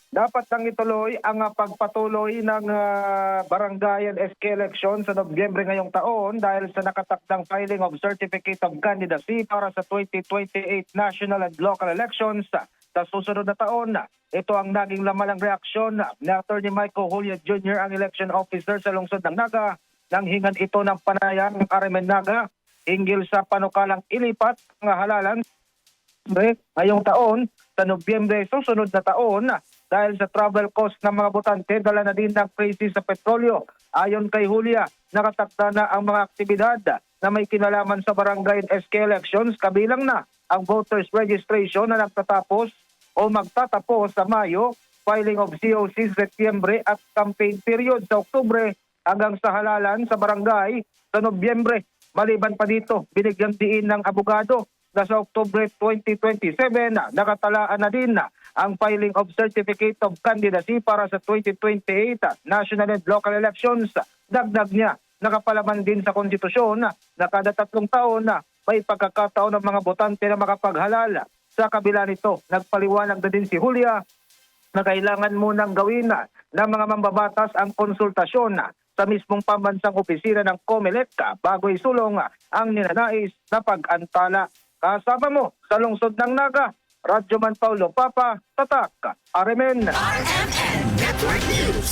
Dapat nang ituloy ang pagpatuloy ng barangay and SK election sa Nobyembre ngayong taon dahil sa nakatakdang filing of Certificate of Candidacy para sa 2028 national and local elections sa susunod na taon. Ito ang naging laman ng reaksyon ni Atty. Michael Julia Jr., ang election officer sa lungsod ng Naga, nang hingan ito ng panayam ng Carmen Naga hinggil sa panukalang ilipat ng halalan ngayong taon sa Nobyembre susunod na taon dahil sa travel cost ng mga botante, dala na din ng krisis sa petrolyo. Ayon kay Julia, nakatakda na ang mga aktibidad na may kinalaman sa barangay and SK elections, kabilang na ang voters registration na nagtatapos o magtatapos sa Mayo, filing of COC sa Setyembre at campaign period sa Oktubre hanggang sa halalan sa barangay sa Nobyembre. Maliban pa dito, binigyang diin ng abogado na sa Oktubre 2027 nakatalaan na din ang filing of Certificate of Candidacy para sa 2028 national and local elections. Dagdag niya, nakapalaman din sa konstitusyon na kada 3 taon may pagkakataon ng mga botante na makapaghalal. Sa kabila nito, nagpaliwanag na din si Julia na kailangan munang gawin ng mga mambabatas ang konsultasyon sa mismong pambansang opisina ng COMELEC bago isulong ang ninanais na pag-antala. Kasama mo sa lungsod ng Naga, Radyo Man Paulo Papa, Tatak, RMN.